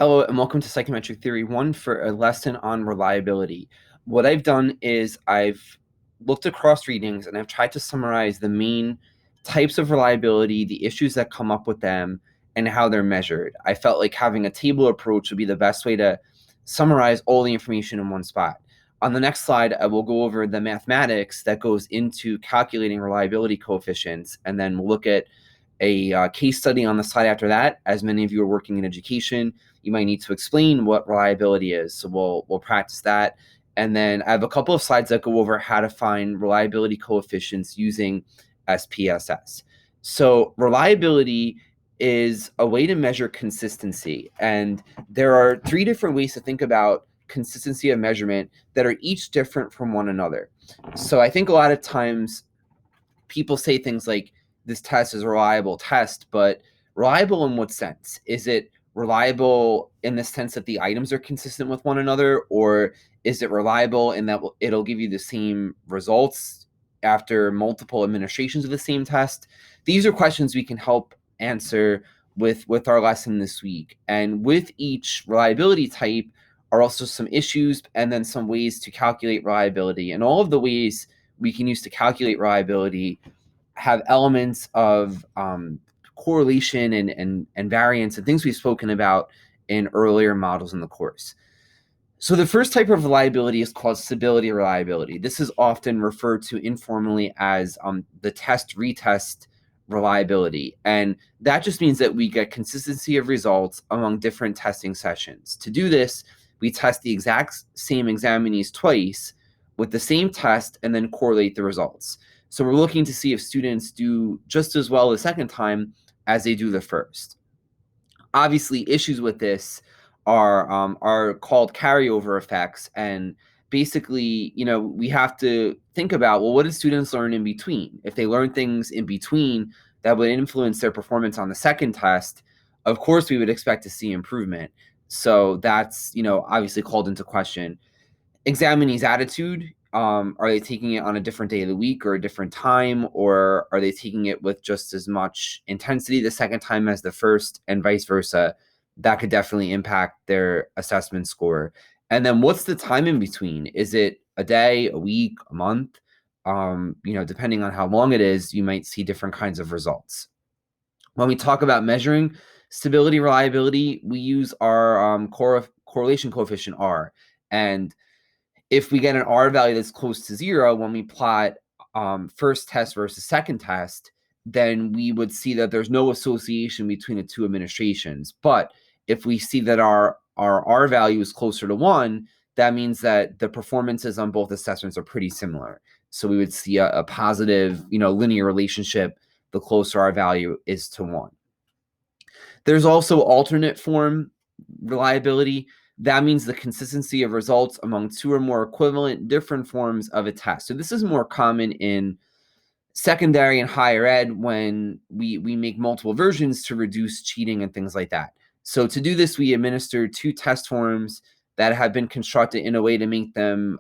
Hello and welcome to Psychometric Theory 1 for a lesson on reliability. What I've done is I've looked across readings and I've tried to summarize the main types of reliability, the issues that come up with them, and how they're measured. I felt like having a table approach would be the best way to summarize all the information in one spot. On the next slide, I will go over the mathematics that goes into calculating reliability coefficients, and then we'll look at a case study on the slide after that. As many of you are working in education, you might need to explain what reliability is. So we'll practice that. And then I have a couple of slides that go over how to find reliability coefficients using SPSS. So reliability is a way to measure consistency. And there are three different ways to think about consistency of measurement that are each different from one another. So I think a lot of times people say things like, this test is a reliable test, but reliable in what sense? Is it reliable in the sense that the items are consistent with one another, or is it reliable in that it'll give you the same results after multiple administrations of the same test? These are questions we can help answer with our lesson this week. And with each reliability type are also some issues and then some ways to calculate reliability. And all of the ways we can use to calculate reliability have elements of correlation and variance and things we've spoken about in earlier models in the course. So the first type of reliability is called stability reliability. This is often referred to informally as the test-retest reliability. And that just means that we get consistency of results among different testing sessions. To do this, we test the exact same examinees twice with the same test and then correlate the results. So we're looking to see if students do just as well the second time as they do the first. Obviously, issues with this are called carryover effects, and basically, we have to think about, well, what did students learn in between? If they learn things in between that would influence their performance on the second test, of course we would expect to see improvement. So that's obviously called into question. Examinees' attitude. Are they taking it on a different day of the week or a different time, or are they taking it with just as much intensity the second time as the first, and vice versa? That could definitely impact their assessment score. And then what's the time in between? Is it a day, a week, a month? Depending on how long it is, you might see different kinds of results. When we talk about measuring stability reliability, we use our correlation coefficient R. And if we get an R value that's close to 0 when we plot first test versus second test, then we would see that there's no association between the two administrations. But if we see that our R value is closer to 1, that means that the performances on both assessments are pretty similar. So we would see a positive, linear relationship the closer our value is to 1. There's also alternate form reliability. That means the consistency of results among two or more equivalent different forms of a test. So this is more common in secondary and higher ed when we make multiple versions to reduce cheating and things like that. So to do this, we administer two test forms that have been constructed in a way to make them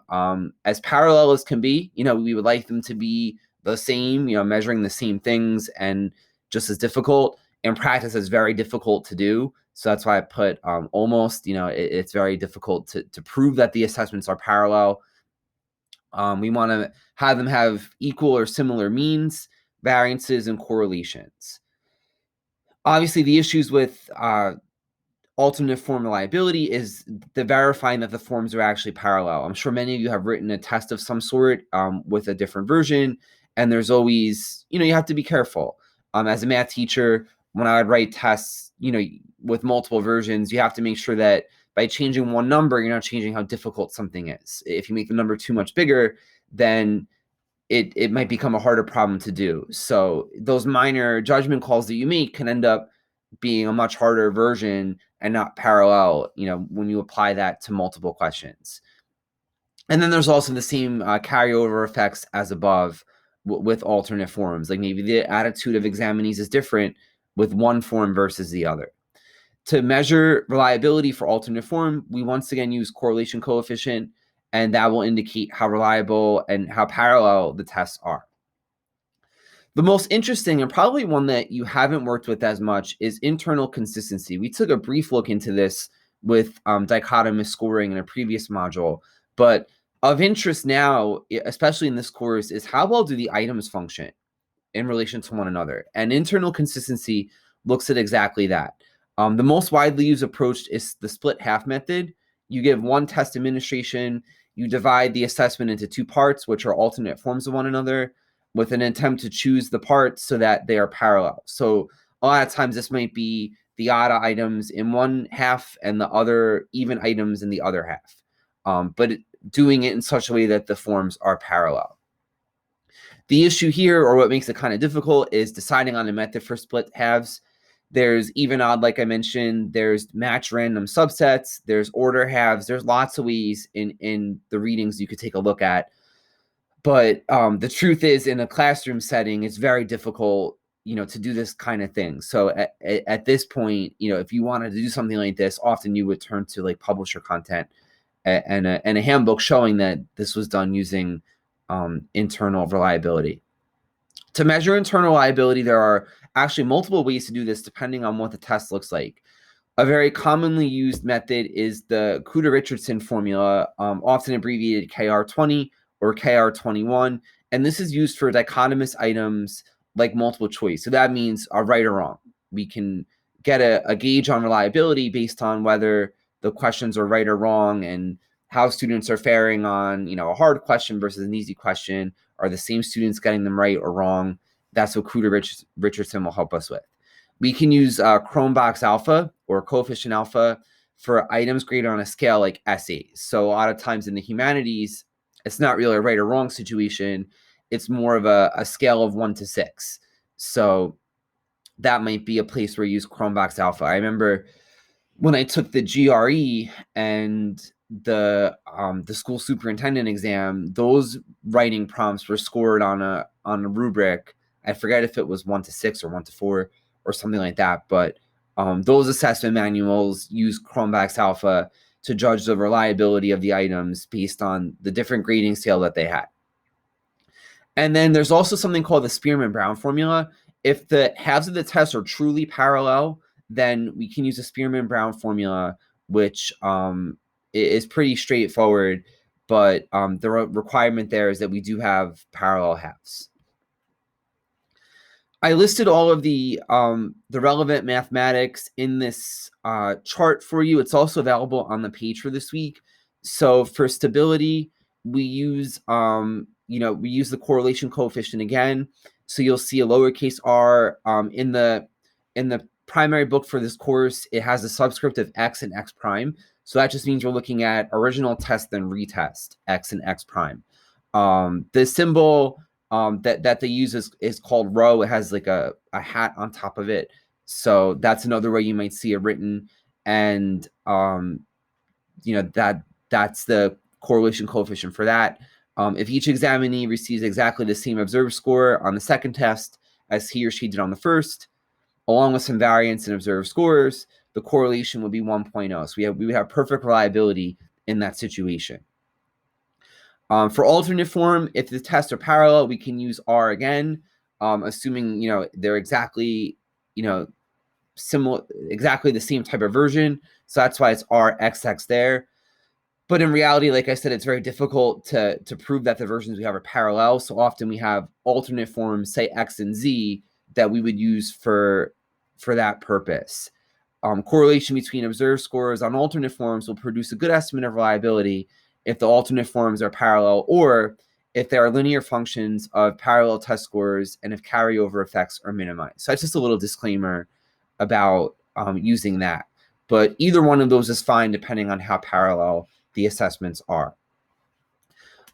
as parallel as can be. We would like them to be the same, measuring the same things and just as difficult. In practice, it's very difficult to do. So that's why I put almost, it's very difficult to prove that the assessments are parallel. We want to have them have equal or similar means, variances, and correlations. Obviously, the issues with alternate form reliability is the verifying that the forms are actually parallel. I'm sure many of you have written a test of some sort with a different version, and there's always, you have to be careful. As a math teacher, when I would write tests, with multiple versions, you have to make sure that by changing one number, you're not changing how difficult something is. If you make the number too much bigger, then it might become a harder problem to do. So those minor judgment calls that you make can end up being a much harder version and not parallel, when you apply that to multiple questions. And then there's also the same carryover effects as above with alternate forms. Like maybe the attitude of examinees is different with one form versus the other. To measure reliability for alternate form, we once again use correlation coefficient, and that will indicate how reliable and how parallel the tests are. The most interesting and probably one that you haven't worked with as much is internal consistency. We took a brief look into this with dichotomous scoring in a previous module. But of interest now, especially in this course, is how well do the items function in relation to one another? And internal consistency looks at exactly that. The most widely used approach is the split half method. You give one test administration, you divide the assessment into two parts, which are alternate forms of one another, with an attempt to choose the parts so that they are parallel. So a lot of times this might be the odd items in one half and the other even items in the other half. But doing it in such a way that the forms are parallel. The issue here, or what makes it kind of difficult, is deciding on a method for split halves. There's even odd, like I mentioned, there's match random subsets, there's order halves, there's lots of ways in the readings you could take a look at. But the truth is, in a classroom setting, it's very difficult, to do this kind of thing. So at this point, if you wanted to do something like this, often you would turn to like publisher content and a handbook showing that this was done using internal reliability. To measure internal reliability, there are actually multiple ways to do this depending on what the test looks like. A very commonly used method is the Kuta-Richardson formula, often abbreviated KR20 or KR21, and this is used for dichotomous items like multiple choice. So that means right or wrong. We can get a gauge on reliability based on whether the questions are right or wrong and how students are faring on, a hard question versus an easy question. Are the same students getting them right or wrong? That's what Kuta-Richardson will help us with. We can use Cronbach's alpha or coefficient alpha for items graded on a scale like essays. So a lot of times in the humanities, it's not really a right or wrong situation. It's more of a scale of 1 to 6. So that might be a place where you use Cronbach's alpha. I remember when I took the GRE and the school superintendent exam, those writing prompts were scored on a rubric. I forget if it was 1 to 6 or 1 to 4 or something like that. But those assessment manuals use Cronbach's alpha to judge the reliability of the items based on the different grading scale that they had. And then there's also something called the Spearman-Brown formula. If the halves of the test are truly parallel, then we can use a Spearman-Brown formula, which is pretty straightforward. But the requirement there is that we do have parallel halves. I listed all of the relevant mathematics in this chart for you. It's also available on the page for this week. So for stability, we use the correlation coefficient again. So you'll see a lowercase r in the primary book for this course. It has a subscript of x and x prime. So that just means we're looking at original test then retest x and x prime. The symbol that they use is called rho. It has like a hat on top of it. So that's another way you might see it written. And that's the correlation coefficient for that. If each examinee receives exactly the same observed score on the second test as he or she did on the first, along with some variance in observed scores, the correlation would be 1.0. So we would have perfect reliability in that situation. For alternate form, if the tests are parallel, we can use R again, assuming they're exactly similar, exactly the same type of version. So that's why it's RXX there. But in reality, like I said, it's very difficult to prove that the versions we have are parallel. So often we have alternate forms, say X and Z, that we would use for that purpose. Correlation between observed scores on alternate forms will produce a good estimate of reliability if the alternate forms are parallel, or if there are linear functions of parallel test scores and if carryover effects are minimized. So that's just a little disclaimer about using that. But either one of those is fine depending on how parallel the assessments are.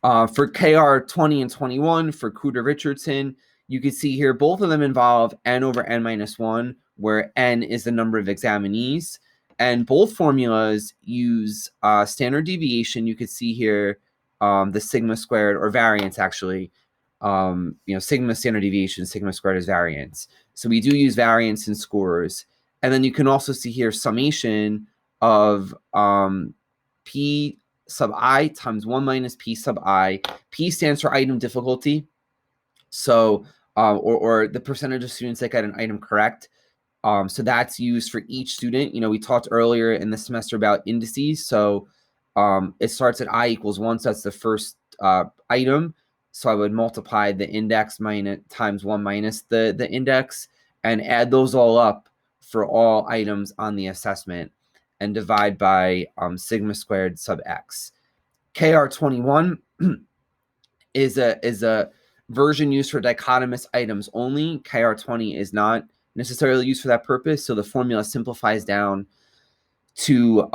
For KR 20 and 21, for Kuta-Richardson, you can see here both of them involve n over n minus 1, where n is the number of examinees. And both formulas use standard deviation. You could see here the sigma squared, or variance actually. Sigma standard deviation, sigma squared is variance. So we do use variance in scores. And then you can also see here summation of P sub I times 1 minus P sub I. P stands for item difficulty. So, or the percentage of students that get an item correct. So that's used for each student. We talked earlier in the semester about indices. So it starts at I equals 1. So that's the first item. So I would multiply the index times 1 minus the index and add those all up for all items on the assessment and divide by sigma squared sub x. KR21 is a version used for dichotomous items only. KR20 is not necessarily used for that purpose. So the formula simplifies down to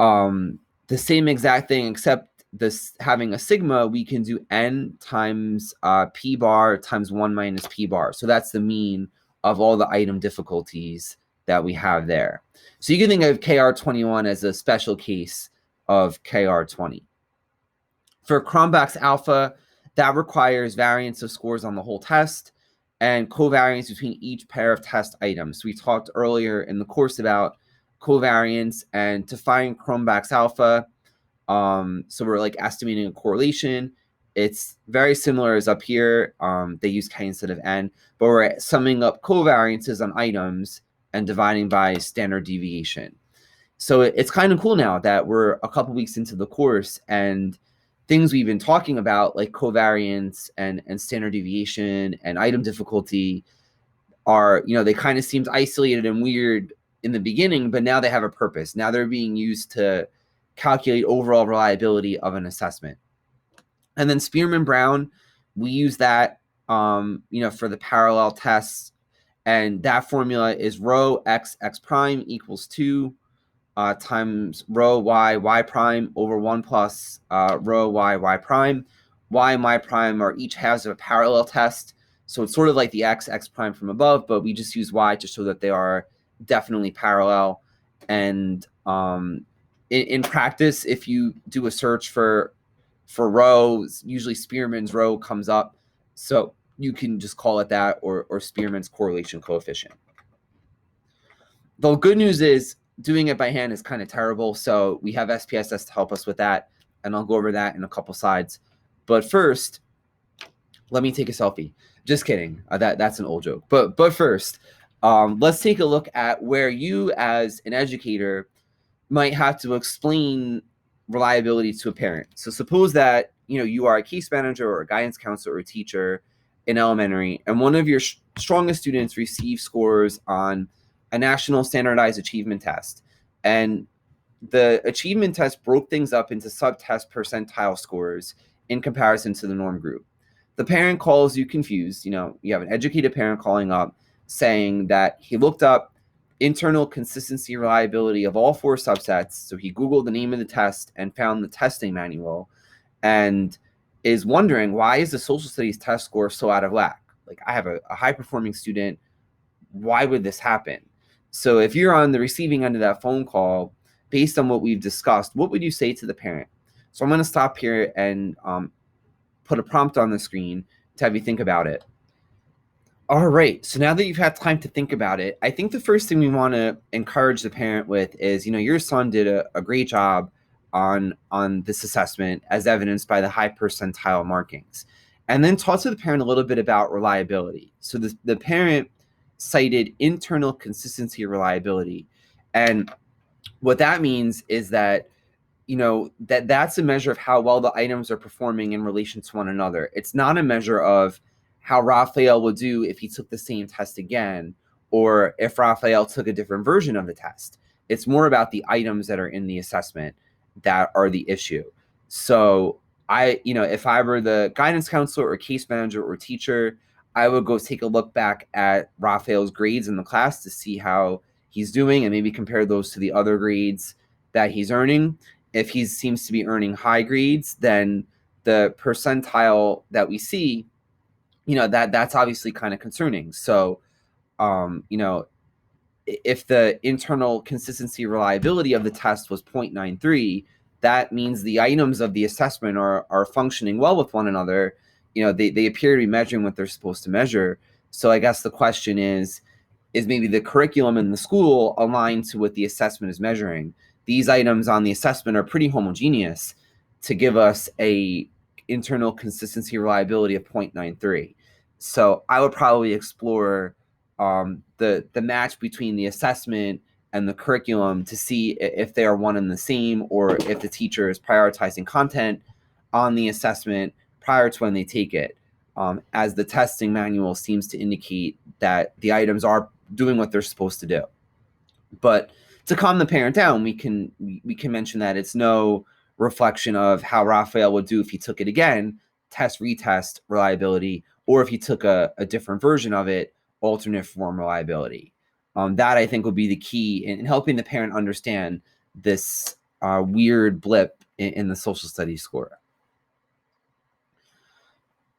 the same exact thing, except this having a sigma, we can do n times p bar times 1 minus p bar. So that's the mean of all the item difficulties that we have there. So you can think of KR21 as a special case of KR20. For Cronbach's alpha, that requires variance of scores on the whole test and covariance between each pair of test items. We talked earlier in the course about covariance, and to find Cronbach's alpha, so we're like estimating a correlation. It's very similar as up here. They use k instead of n, but we're summing up covariances on items and dividing by standard deviation. So it's kind of cool now that we're a couple weeks into the course, and things we've been talking about like covariance and standard deviation and item difficulty are, they kind of seemed isolated and weird in the beginning, but now they have a purpose. Now they're being used to calculate overall reliability of an assessment. And then Spearman-Brown, we use that, for the parallel tests. And that formula is rho x prime equals 2 times rho y prime over 1 plus rho y prime. Y and y prime are each halves of a parallel test. So it's sort of like the x prime from above, but we just use y to show that they are definitely parallel. And in practice, if you do a search for rho, usually Spearman's rho comes up. So you can just call it that, or Spearman's correlation coefficient. The good news is doing it by hand is kind of terrible. So we have SPSS to help us with that. And I'll go over that in a couple slides. But first, let me take a selfie. Just kidding. That's an old joke. But first, let's take a look at where you as an educator might have to explain reliability to a parent. So suppose that you are a case manager or a guidance counselor or a teacher in elementary, and one of your strongest students receives scores on a national standardized achievement test. And the achievement test broke things up into sub-test percentile scores in comparison to the norm group. The parent calls you confused. You have an educated parent calling up saying that he looked up internal consistency reliability of all 4 subsets. So he Googled the name of the test and found the testing manual and is wondering, why is the social studies test score so out of whack? Like, I have a high-performing student. Why would this happen? So if you're on the receiving end of that phone call, based on what we've discussed, what would you say to the parent? So I'm going to stop here and put a prompt on the screen to have you think about it. All right. So now that you've had time to think about it, I think the first thing we want to encourage the parent with is, your son did a great job on this assessment, as evidenced by the high percentile markings. And then talk to the parent a little bit about reliability. So the parent cited internal consistency reliability. And what that means is that, that's a measure of how well the items are performing in relation to one another. It's not a measure of how Raphael would do if he took the same test again, or if Raphael took a different version of the test. It's more about the items that are in the assessment that are the issue. So if I were the guidance counselor or case manager or teacher, I would go take a look back at Raphael's grades in the class to see how he's doing and maybe compare those to the other grades that he's earning. If he seems to be earning high grades, then the percentile that we see, that's obviously kind of concerning. So, if the internal consistency reliability of the test was 0.93, that means the items of the assessment are functioning well with one another. They appear to be measuring what they're supposed to measure. So I guess the question is maybe the curriculum in the school aligned to what the assessment is measuring? These items on the assessment are pretty homogeneous to give us a internal consistency reliability of 0.93. So I would probably explore the match between the assessment and the curriculum to see if they are one and the same, or if the teacher is prioritizing content on the assessment prior to when they take it, as the testing manual seems to indicate that the items are doing what they're supposed to do. But to calm the parent down, we can mention that it's no reflection of how Raphael would do if he took it again, test, retest reliability, or if he took a different version of it, alternate form reliability. That I think will be the key in helping the parent understand this weird blip in the social studies score.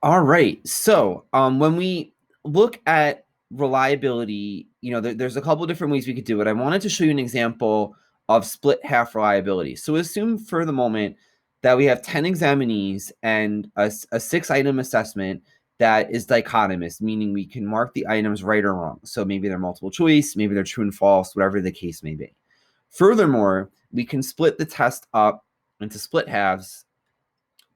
All right, so when we look at reliability, there's a couple different ways we could do it. I wanted to show you an example of split half reliability. So assume for the moment that we have 10 examinees and a 6-item assessment that is dichotomous, meaning we can mark the items right or wrong. So maybe they're multiple choice, maybe they're true and false, whatever the case may be. Furthermore, we can split the test up into split halves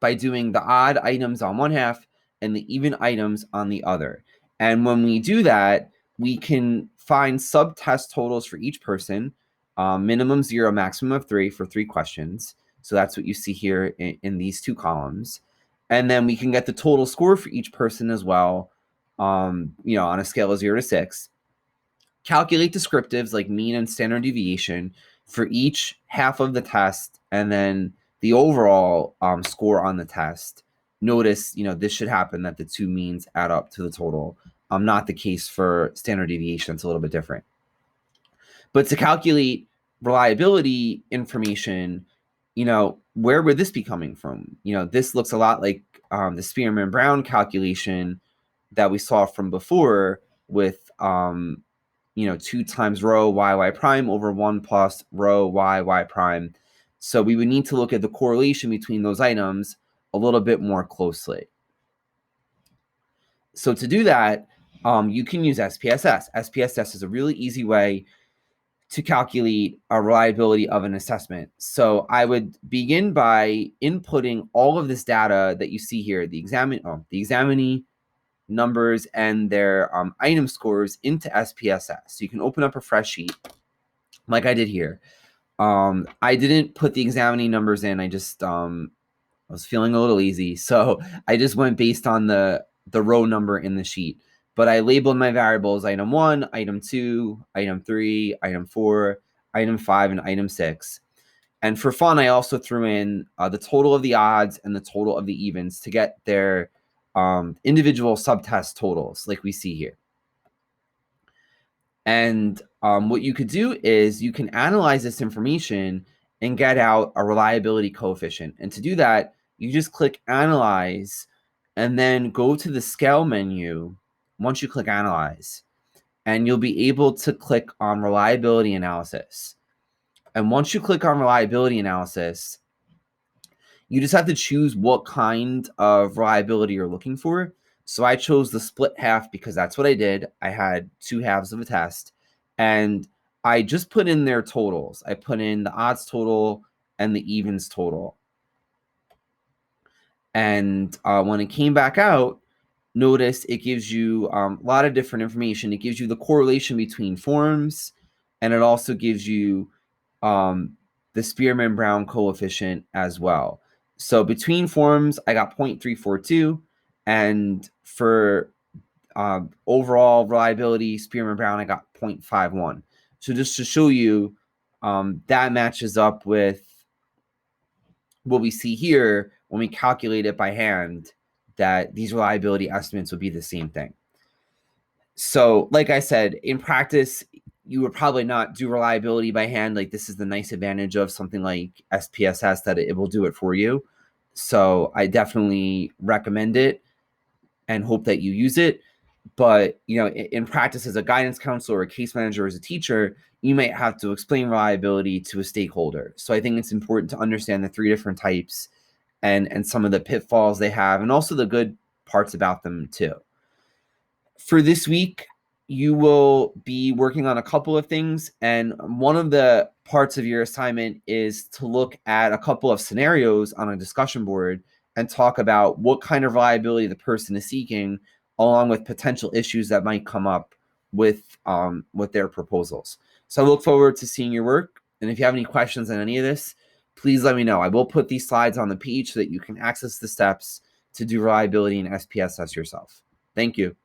by doing the odd items on one half and the even items on the other. And when we do that, we can find sub-test totals for each person, minimum 0, maximum of 3 for 3 questions. So that's what you see here in these 2 columns. And then we can get the total score for each person as well, on a scale of 0 to 6. Calculate descriptives like mean and standard deviation for each half of the test, and then the overall score on the test. Notice, this should happen that the 2 means add up to the total. Not the case for standard deviation. It's a little bit different. But to calculate reliability information, where would this be coming from? This looks a lot like the Spearman-Brown calculation that we saw from before with 2 times rho y prime over 1 plus rho y prime. So we would need to look at the correlation between those items a little bit more closely. So to do that, you can use SPSS. SPSS is a really easy way to calculate a reliability of an assessment. So I would begin by inputting all of this data that you see here, the examinee numbers and their item scores into SPSS. So you can open up a fresh sheet like I did here. I didn't put the examinee numbers in. I just was feeling a little lazy, so I just went based on the row number in the sheet. But I labeled my variables item 1, item 2, item 3, item 4, item 5, and item 6. And for fun, I also threw in the total of the odds and the total of the evens to get their individual subtest totals like we see here. And what you could do is you can analyze this information and get out a reliability coefficient. And to do that, you just click Analyze and then go to the Scale menu once you click Analyze. And you'll be able to click on Reliability Analysis. And once you click on Reliability Analysis, you just have to choose what kind of reliability you're looking for. So I chose the split half because that's what I did. I had 2 halves of a test, and I just put in their totals. I put in the odds total and the evens total. And when it came back out, notice it gives you a lot of different information. It gives you the correlation between forms, and it also gives you the Spearman-Brown coefficient as well. So between forms, I got 0.342, and for overall reliability, Spearman-Brown, I got 0.51. So just to show you, that matches up with what we see here when we calculate it by hand, that these reliability estimates would be the same thing. So like I said, in practice, you would probably not do reliability by hand. Like, this is the nice advantage of something like SPSS, that it will do it for you. So I definitely recommend it and hope that you use it. But, in practice, as a guidance counselor or a case manager or as a teacher, you might have to explain reliability to a stakeholder. So I think it's important to understand the 3 different types and some of the pitfalls they have, and also the good parts about them too. For this week, you will be working on a couple of things, and one of the parts of your assignment is to look at a couple of scenarios on a discussion board and talk about what kind of reliability the person is seeking, along with potential issues that might come up with their proposals. So I look forward to seeing your work. And if you have any questions on any of this, please let me know. I will put these slides on the page so that you can access the steps to do reliability and SPSS yourself. Thank you.